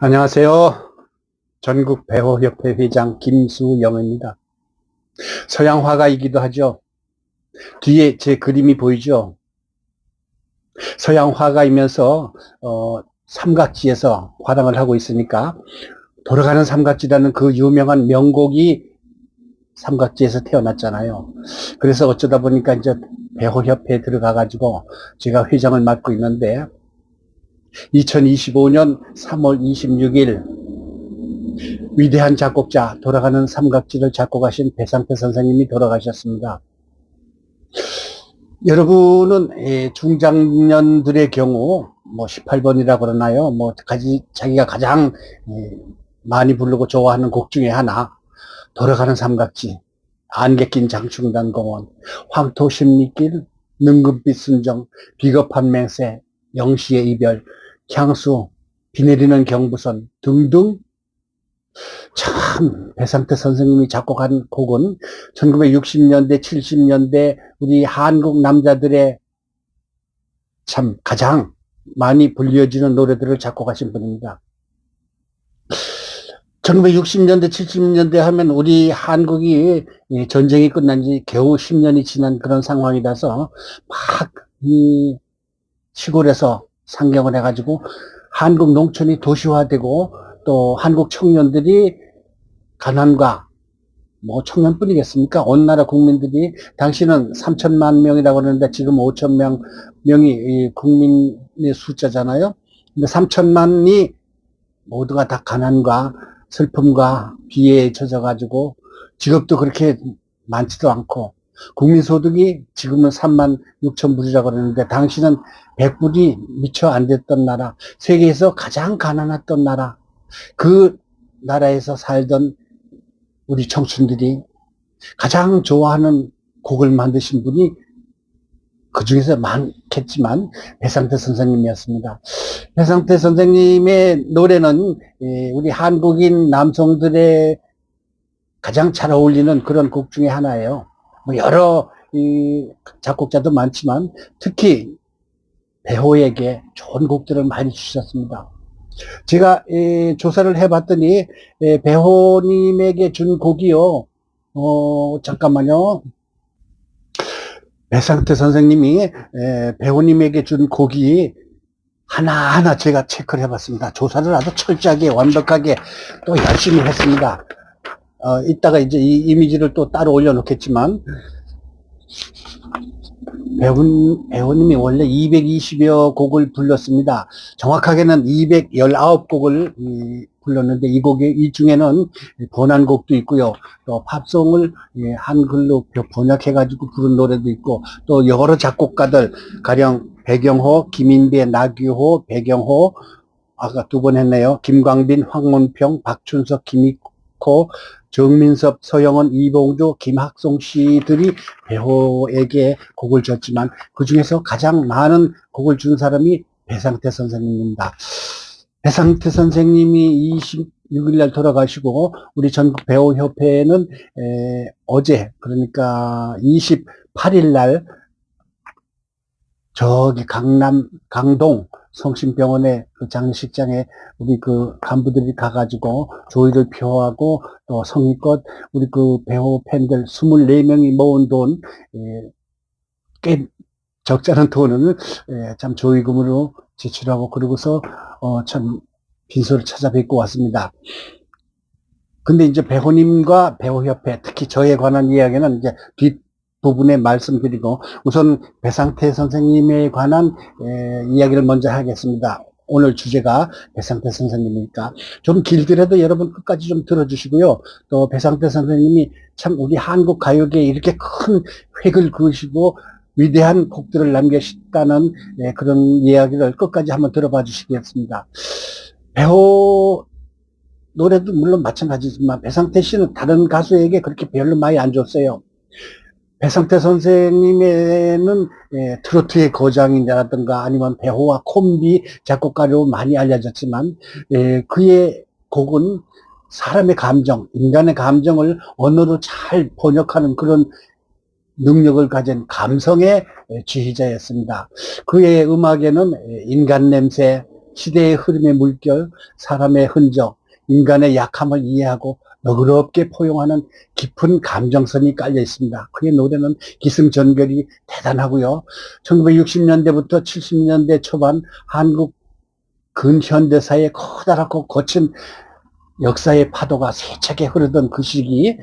안녕하세요. 전국 배우협회 회장 김수영입니다. 서양 화가이기도 하죠. 뒤에 제 그림이 보이죠? 서양 화가이면서 삼각지에서 화랑을 하고 있으니까 돌아가는 삼각지라는 그 유명한 명곡이 삼각지에서 태어났잖아요. 그래서 어쩌다 보니까 이제 배우협회에 들어가가지고 제가 회장을 맡고 있는데 2025년 3월 26일 위대한 작곡자, 돌아가는 삼각지를 작곡하신 배상태 선생님이 돌아가셨습니다. 여러분은 중장년들의 경우 뭐 18번이라고 그러나요? 뭐 자기가 가장 많이 부르고 좋아하는 곡 중에 하나, 돌아가는 삼각지, 안개 낀 장충단공원, 황토 십리길, 능금빛 순정, 비겁한 맹세, 영시의 이별, 향수, 비 내리는 경부선 등등. 참 배상태 선생님이 작곡한 곡은 1960년대 70년대 우리 한국 남자들의 참 가장 많이 불려지는 노래들을 작곡하신 분입니다. 1960년대 70년대 하면 우리 한국이 전쟁이 끝난 지 겨우 10년이 지난 그런 상황이라서 막 이 시골에서 상경을 해가지고 한국 농촌이 도시화되고 또 한국 청년들이 가난과 뭐 청년뿐이겠습니까? 온 나라 국민들이, 당시는 3천만 명이라고 그러는데 지금 5천 명이 국민의 숫자잖아요. 근데 3천만이 모두가 다 가난과 슬픔과 비에 젖어가지고 직업도 그렇게 많지도 않고, 국민소득이 지금은 3만 6천 불이라고 그러는데 당시는 100불이 미처 안 됐던 나라, 세계에서 가장 가난했던 나라, 그 나라에서 살던 우리 청춘들이 가장 좋아하는 곡을 만드신 분이 그 중에서 많겠지만 배상태 선생님이었습니다. 배상태 선생님의 노래는 우리 한국인 남성들의 가장 잘 어울리는 그런 곡 중에 하나예요. 뭐 여러 작곡자도 많지만 특히 배호에게 좋은 곡들을 많이 주셨습니다. 제가 조사를 해봤더니 배호님에게 준 곡이요. 잠깐만요. 배상태 선생님이 배호님에게 준 곡이 하나하나 제가 체크를 해봤습니다. 조사를 아주 철저하게 완벽하게 또 열심히 했습니다. 이따가 이제 이 이미지를 또 따로 올려놓겠지만, 배우님이 원래 220여 곡을 불렀습니다. 정확하게는 219곡을 불렀는데 이 중에는 번안곡도 있고요. 또 팝송을 한글로 번역해가지고 부른 노래도 있고, 또 여러 작곡가들, 가령 배경호, 김인배, 나규호, 배경호, 아까 두 번 했네요. 김광빈, 황문평, 박춘석, 김익호, 정민섭, 서영은, 이봉주, 김학송 씨들이 배호에게 곡을 줬지만 그 중에서 가장 많은 곡을 준 사람이 배상태 선생님입니다. 배상태 선생님이 26일 날 돌아가시고 우리 전국 배우협회는 어제, 그러니까 28일 날 저기 강동 성심병원의 그 장례식장에 우리 그 간부들이 가가지고 조의를 표하고, 또 성의껏 우리 그 배우 팬들 24명이 모은 돈, 꽤 적지 않은 돈을 참 조의금으로 지출하고, 그러고서 참 빈소를 찾아뵙고 왔습니다. 근데 이제 배우님과 배우협회, 특히 저에 관한 이야기는 이제 뒷부분에 말씀드리고, 우선 배상태 선생님에 관한 이야기를 먼저 하겠습니다. 오늘 주제가 배상태 선생님이니까 좀 길더라도 여러분 끝까지 좀 들어주시고요. 또 배상태 선생님이 참 우리 한국 가요계에 이렇게 큰 획을 그으시고 위대한 곡들을 남기셨다는 그런 이야기를 끝까지 한번 들어봐 주시겠습니다. 배우 노래도 물론 마찬가지지만 배상태 씨는 다른 가수에게 그렇게 별로 많이 안 줬어요. 배상태 선생님에는 트로트의 거장이라든가 아니면 배호와 콤비 작곡가로 많이 알려졌지만, 그의 곡은 사람의 감정, 인간의 감정을 언어로 잘 번역하는 그런 능력을 가진 감성의 지휘자였습니다. 그의 음악에는 인간 냄새, 시대의 흐름의 물결, 사람의 흔적, 인간의 약함을 이해하고 너그럽게 포용하는 깊은 감정선이 깔려 있습니다. 그의 노래는 기승전결이 대단하고요. 1960년대부터 70년대 초반 한국 근현대사의 커다랗고 거친 역사의 파도가 세차게 흐르던 그 시기,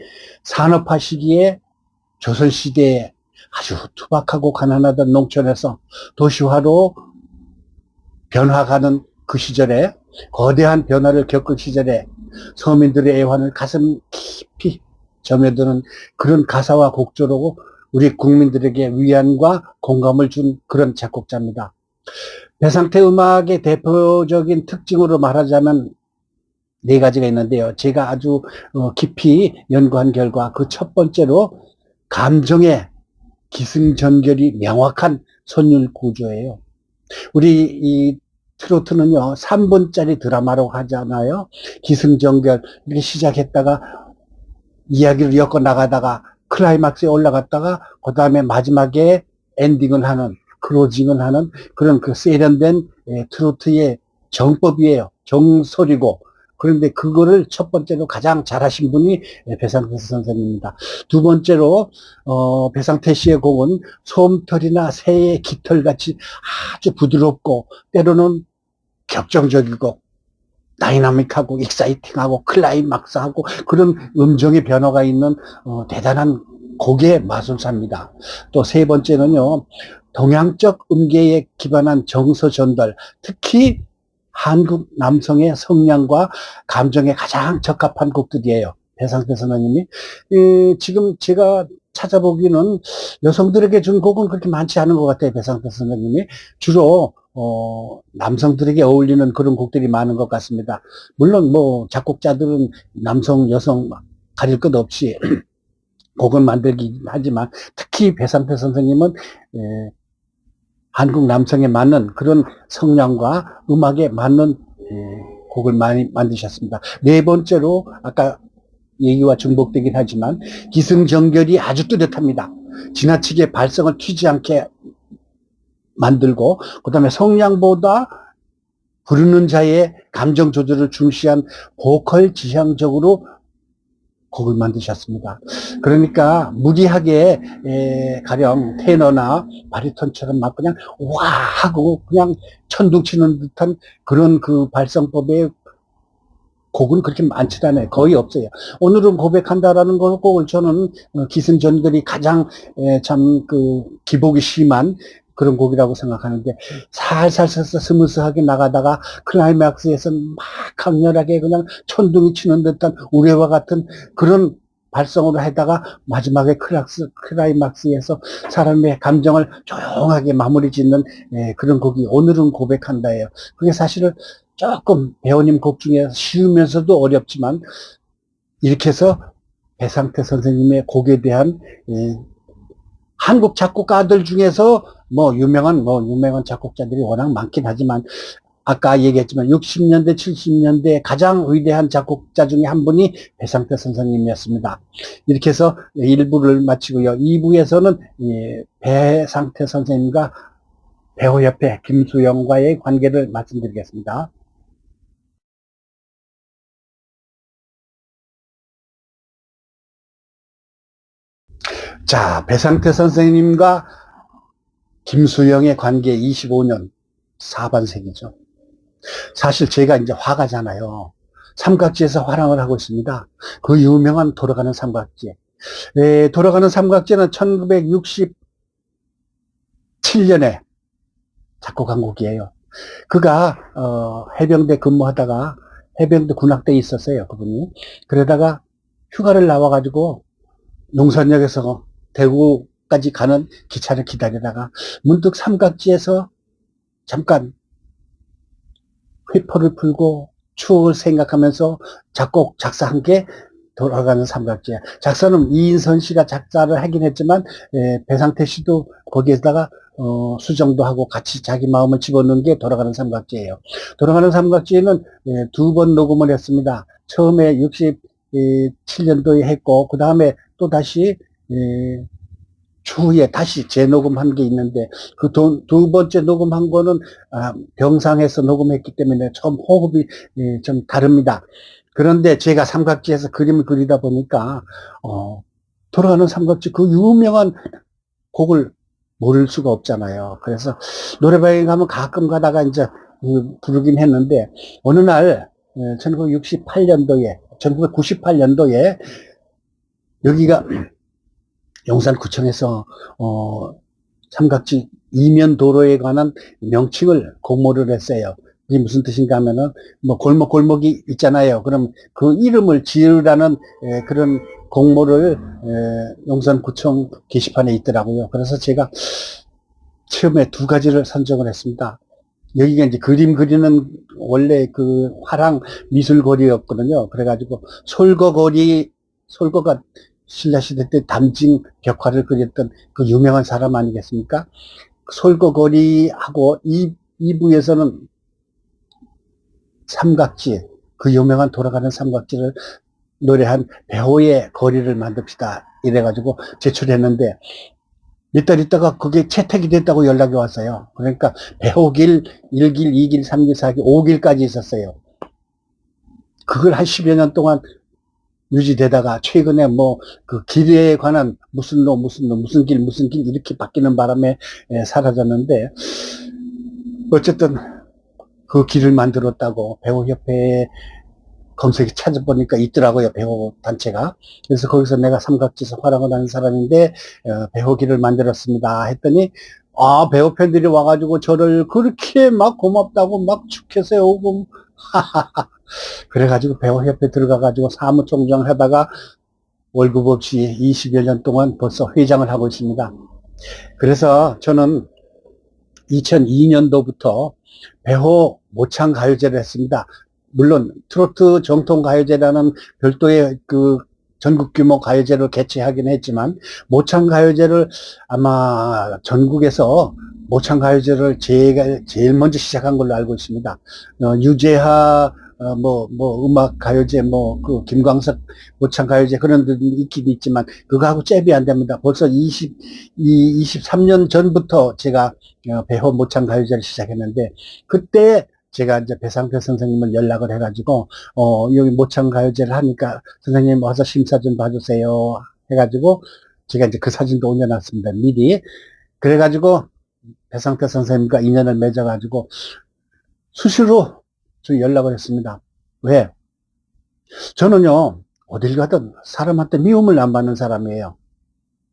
산업화 시기에 조선시대에 아주 투박하고 가난하던 농촌에서 도시화로 변화가는 그 시절에, 거대한 변화를 겪을 시절에 서민들의 애환을 가슴 깊이 점여드는 그런 가사와 곡조로 우리 국민들에게 위안과 공감을 준 그런 작곡자입니다. 배상태 음악의 대표적인 특징으로 말하자면 네 가지가 있는데요. 제가 아주 깊이 연구한 결과 그 첫 번째로 감정의 기승전결이 명확한 선율 구조예요. 우리 이 트로트는요, 3분짜리 드라마로 하잖아요. 기승전결, 이렇게 시작했다가 이야기를 엮어 나가다가 클라이막스에 올라갔다가 그 다음에 마지막에 엔딩을 하는, 클로징을 하는 그런 그 세련된 트로트의 정법이에요. 정설이고. 그런데 그거를 첫 번째로 가장 잘하신 분이 배상태 선생님입니다. 두 번째로 배상태 씨의 곡은 솜털이나 새의 깃털같이 아주 부드럽고 때로는 격정적이고 다이나믹하고 익사이팅하고 클라이막스하고 그런 음정의 변화가 있는 대단한 곡의 마술사입니다. 또 세 번째는요, 동양적 음계에 기반한 정서 전달, 특히 한국 남성의 성량과 감정에 가장 적합한 곡들이에요. 배상태 선생님이. 지금 제가 찾아보기는 여성들에게 준 곡은 그렇게 많지 않은 것 같아요. 배상태 선생님이. 주로 남성들에게 어울리는 그런 곡들이 많은 것 같습니다. 물론 뭐 작곡자들은 남성, 여성 가릴 것 없이 곡을 만들긴 하지만 특히 배상태 선생님은 한국 남성에 맞는 그런 성량과 음악에 맞는 곡을 많이 만드셨습니다. 네 번째로 아까 얘기와 중복되긴 하지만 기승전결이 아주 뚜렷합니다. 지나치게 발성을 튀지 않게 만들고 그 다음에 성량보다 부르는 자의 감정 조절을 중시한 보컬 지향적으로 곡을 만드셨습니다. 그러니까 무리하게 가령 테너나 바리톤처럼 막 그냥 와 하고 그냥 천둥 치는 듯한 그런 그 발성법의 곡은 그렇게 많지 않아요. 거의 없어요. 오늘은 고백한다라는 곡을 저는 기승전결이 가장 참 그 기복이 심한 그런 곡이라고 생각하는데 살살 스무스하게 나가다가 클라이맥스에서 막 강렬하게 그냥 천둥이 치는 듯한 우레와 같은 그런 발성으로 하다가 마지막에 클라이막스에서 사람의 감정을 조용하게 마무리 짓는 그런 곡이 오늘은 고백한다예요. 그게 사실은 조금 배우님 곡 중에 쉬우면서도 어렵지만 이렇게 해서 배상태 선생님의 곡에 대한 한국 작곡가들 중에서 유명한 작곡자들이 워낙 많긴 하지만 아까 얘기했지만 60년대, 70년대 가장 위대한 작곡자 중에 한 분이 배상태 선생님이었습니다. 이렇게 해서 1부를 마치고요. 2부에서는 배상태 선생님과 배우협회 김수영과의 관계를 말씀드리겠습니다. 자, 배상태 선생님과 김수영의 관계 25년, 4반세기죠. 사실 제가 이제 화가잖아요. 삼각지에서 화랑을 하고 있습니다. 그 유명한 돌아가는 삼각지. 돌아가는 삼각지는 1967년에 작곡한 곡이에요. 그가 해병대 근무하다가 해병대 군악대에 있었어요. 그분이. 그러다가 휴가를 나와가지고 용산역에서 대구까지 가는 기차를 기다리다가 문득 삼각지에서 잠깐 회포를 풀고 추억을 생각하면서 작사한 게 돌아가는 삼각지야. 작사는 이인선 씨가 작사를 하긴 했지만 배상태 씨도 거기에다가 수정도 하고 같이 자기 마음을 집어넣은 게 돌아가는 삼각지예요. 돌아가는 삼각지에는 2번 녹음을 했습니다. 처음에 67년도에 했고 그 다음에 또 다시 추후에 다시 재녹음한 게 있는데 그 두 번째 녹음한 거는 병상에서 녹음했기 때문에 처음 호흡이 좀 다릅니다. 그런데 제가 삼각지에서 그림을 그리다 보니까 돌아가는 삼각지 그 유명한 곡을 모를 수가 없잖아요. 그래서 노래방에 가면 가끔 가다가 이제 부르긴 했는데 어느 날 1998년도에 여기가 용산구청에서 삼각지 이면 도로에 관한 명칭을 공모를 했어요. 이게 무슨 뜻인가 하면은 뭐 골목이 있잖아요. 그럼 그 이름을 지으라는 그런 공모를 용산구청 게시판에 있더라고요. 그래서 제가 처음에 두 가지를 선정을 했습니다. 여기가 이제 그림 그리는 원래 그 화랑 미술거리였거든요. 그래가지고 솔거가 신라시대 때 담징 벽화를 그렸던 그 유명한 사람 아니겠습니까? 솔거거리하고 이부에서는 삼각지, 그 유명한 돌아가는 삼각지를 노래한 배호의 거리를 만듭시다. 이래가지고 제출했는데 몇 달 있다가 그게 채택이 됐다고 연락이 왔어요. 그러니까 배호길 1길, 2길, 3길, 4길, 5길까지 있었어요. 그걸 한 10여 년 동안 유지되다가 최근에 뭐 그 길에 관한 무슨 길 이렇게 바뀌는 바람에 사라졌는데 어쨌든 그 길을 만들었다고 배호협회에 검색에 찾아보니까 있더라고요. 배호 단체가. 그래서 거기서 내가 삼각지에서 활동을 하는 사람인데 배호길을 만들었습니다 했더니 배호 팬들이 와가지고 저를 그렇게 막 고맙다고 막 축해서 오고 그래가지고 배호협회 들어가가지고 사무총장을 하다가 월급 없이 20여 년 동안 벌써 회장을 하고 있습니다. 그래서 저는 2002년도부터 배호 모창가요제를 했습니다. 물론 트로트 정통가요제라는 별도의 그 전국 규모 가요제를 개최하긴 했지만 모창가요제를 아마 전국에서 모창가요제를 제가 제일 먼저 시작한 걸로 알고 있습니다. 유재하 음악 가요제 그 김광석 모창가요제 그런 데 있긴 있지만 그거하고 잽이 안 됩니다. 벌써 23년 전부터 제가 배호 모창가요제를 시작했는데 그때 제가 이제 배상표 선생님을 연락을 해가지고 여기 모창가요제를 하니까 선생님 와서 심사 좀 봐주세요 해가지고 제가 이제 그 사진도 올려놨습니다. 미리. 그래가지고 배상표 선생님과 인연을 맺어가지고 수시로 저 연락을 했습니다. 왜? 저는요 어딜 가든 사람한테 미움을 안 받는 사람이에요.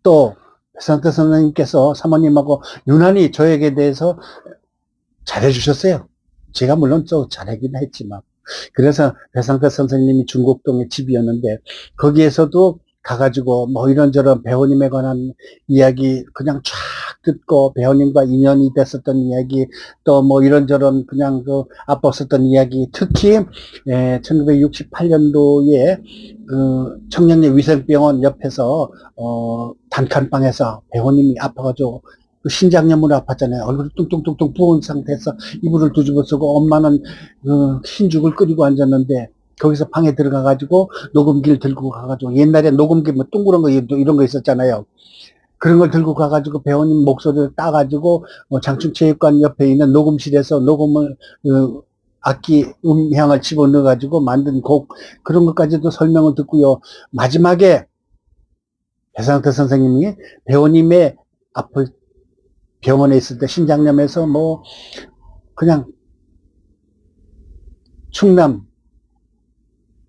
또 배상표 선생님께서 사모님하고 유난히 저에게 대해서 잘해주셨어요. 제가 물론 또 잘하긴 했지만. 그래서 배상표 선생님이 중곡동에 집이었는데 거기에서도 가가지고 뭐 이런저런 배우님에 관한 이야기 그냥 쫙 듣고 배우님과 인연이 됐었던 이야기 또 뭐 이런저런 그냥 그 아팠었던 이야기 특히 1968년도에 그 청량리 위생병원 옆에서 단칸방에서 배우님이 아파가지고 그 신장염으로 아팠잖아요. 얼굴이 뚱뚱뚱뚱 부은 상태에서 이불을 뒤집어 쓰고 엄마는 흰죽을 끓이고 앉았는데 거기서 방에 들어가가지고 녹음기를 들고 가가지고 옛날에 녹음기 뭐 둥그런 거 이런 거 있었잖아요. 그런 걸 들고 가가지고 배우님 목소리를 따가지고 장충체육관 옆에 있는 녹음실에서 녹음을 악기 음향을 집어넣어가지고 만든 곡 그런 것까지도 설명을 듣고요. 마지막에 배상태 선생님이 배우님의 앞을 병원에 있을 때 신장염에서 뭐 그냥 충남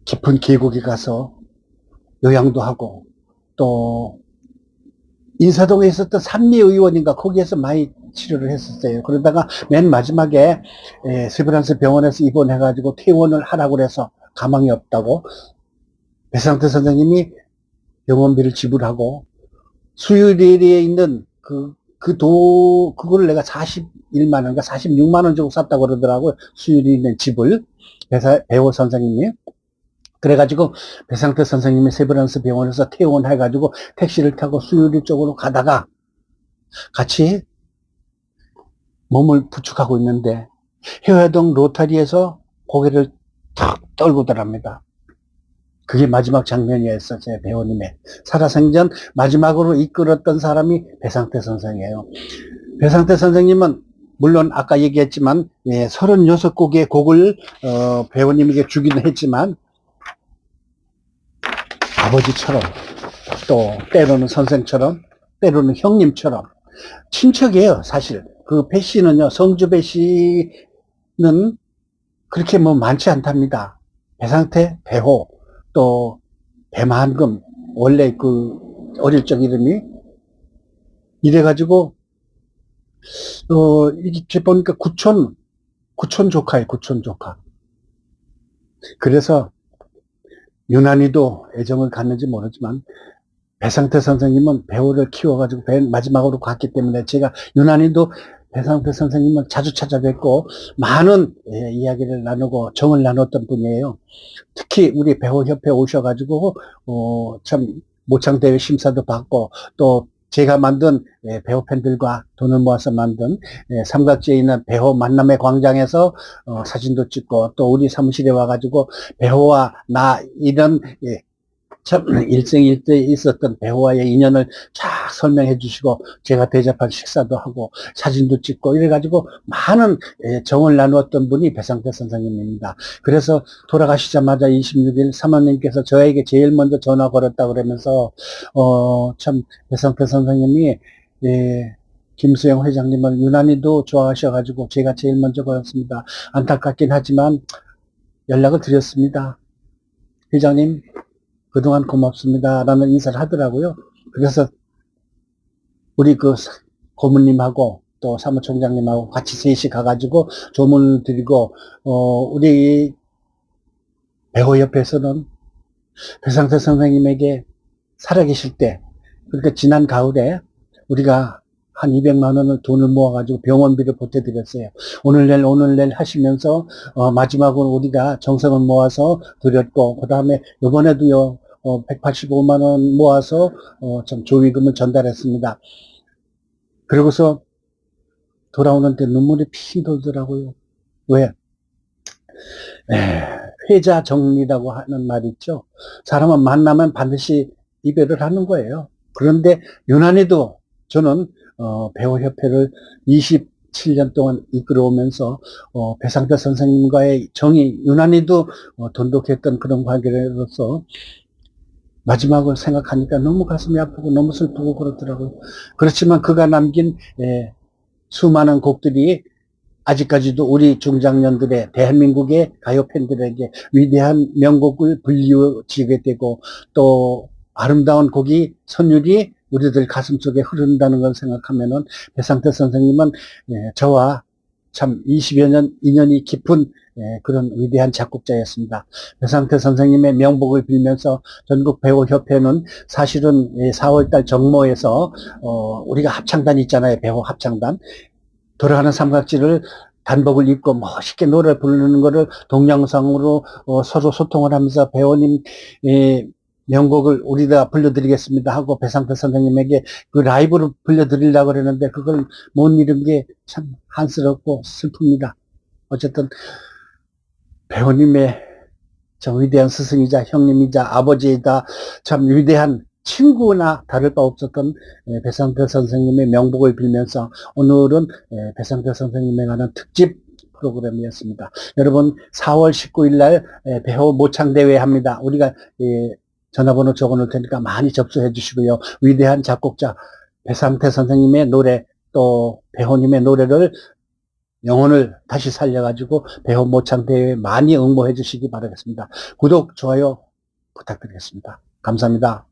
깊은 계곡에 가서 요양도 하고 또 인사동에 있었던 산미의원인가 거기에서 많이 치료를 했었어요. 그러다가 맨 마지막에 세브란스 병원에서 입원해가지고 퇴원을 하라고 그래서 가망이 없다고 배상태 선생님이 병원비를 지불하고 수유리에 있는 그거를 내가 41만 원인가 46만 원 주고 샀다고 그러더라고요. 수유리 있는 집을 배우 선생님이. 그래가지고 배상태 선생님이 세브란스 병원에서 퇴원해가지고 택시를 타고 수유리 쪽으로 가다가 같이 몸을 부축하고 있는데 해화동 로타리에서 고개를 탁 떨구더랍니다. 그게 마지막 장면이었어, 제 배우님의. 살아생전 마지막으로 이끌었던 사람이 배상태 선생이에요. 배상태 선생님은 물론 아까 얘기했지만 36곡의 곡을 배우님에게 주기는 했지만 아버지처럼 또 때로는 선생처럼 때로는 형님처럼 친척이에요. 사실 그 배 씨는요, 성주 배 씨는 그렇게 뭐 많지 않답니다. 배상태, 배호, 또 배만금, 원래 그 어릴 적 이름이 이래가지고 이렇게 보니까 구촌 조카예요. 구촌 조카. 그래서 유난히도 애정을 갖는지 모르지만 배상태 선생님은 배우를 키워가지고 마지막으로 갔기 때문에 제가 유난히도 배상태 선생님은 자주 찾아뵙고 많은 이야기를 나누고 정을 나눴던 분이에요. 특히 우리 배우협회 오셔가지고 참 모창대회 심사도 받고 또 제가 만든 배우 팬들과 돈을 모아서 만든 삼각지에 있는 배우 만남의 광장에서 사진도 찍고 또 우리 사무실에 와가지고 배우와 나 이런 참 일생일대에 있었던 배우와의 인연을 쫙 설명해 주시고 제가 대접한 식사도 하고 사진도 찍고 이래가지고 많은 정을 나누었던 분이 배상태 선생님입니다. 그래서 돌아가시자마자 26일 사모님께서 저에게 제일 먼저 전화 걸었다 그러면서 참 배상태 선생님이 김수영 회장님을 유난히도 좋아하셔가지고 제가 제일 먼저 걸었습니다. 안타깝긴 하지만 연락을 드렸습니다. 회장님 그동안 고맙습니다. 라는 인사를 하더라고요. 그래서 우리 그 고문님하고 또 사무총장님하고 같이 셋이 가가지고 조문을 드리고, 우리 배우협회에서는 배상태 선생님에게 살아계실 때, 그러니까 지난 가을에 우리가 한 200만 원을 돈을 모아가지고 병원비를 보태드렸어요. 오늘 내일 하시면서 마지막으로 우리가 정성을 모아서 드렸고 그 다음에 이번에도요 185만 원 모아서 좀 조위금을 전달했습니다. 그러고서 돌아오는데 눈물이 핑 돌더라고요. 왜? 회자 정리라고 하는 말이 있죠. 사람은 만나면 반드시 이별을 하는 거예요. 그런데 유난히도 저는 배우협회를 27년 동안 이끌어오면서 배상태 선생님과의 정이 유난히도 돈독했던 그런 관계로서 마지막을 생각하니까 너무 가슴이 아프고 너무 슬프고 그렇더라고요. 그렇지만 그가 남긴 수많은 곡들이 아직까지도 우리 중장년들의 대한민국의 가요 팬들에게 위대한 명곡을 불리워지게 되고 또 아름다운 곡이 선율이 우리들 가슴속에 흐른다는 걸 생각하면은 배상태 선생님은 저와 참 20여 년 인연이 깊은 그런 위대한 작곡자였습니다. 배상태 선생님의 명복을 빌면서 전국배우협회는 사실은 4월달 정모에서 우리가 합창단 있잖아요. 배우 합창단. 돌아가는 삼각지를 단복을 입고 멋있게 노래 부르는 거를 동영상으로 서로 소통을 하면서 배우님 명곡을 우리가 불러드리겠습니다 하고 배상태 선생님에게 그 라이브로 불러드리려고 그랬는데 그걸 못 이룬 게 참 한스럽고 슬픕니다. 어쨌든 배우님의 저 위대한 스승이자 형님이자 아버지이자 참 위대한 친구나 다를 바 없었던 배상태 선생님의 명복을 빌면서 오늘은 배상태 선생님에 관한 특집 프로그램이었습니다. 여러분 4월 19일 날 배우 모창대회 합니다. 우리가 전화번호 적어놓을 테니까 많이 접수해 주시고요. 위대한 작곡자 배상태 선생님의 노래 또 배우님의 노래를 영혼을 다시 살려가지고 배우 모창대회에 많이 응모해 주시기 바라겠습니다. 구독, 좋아요 부탁드리겠습니다. 감사합니다.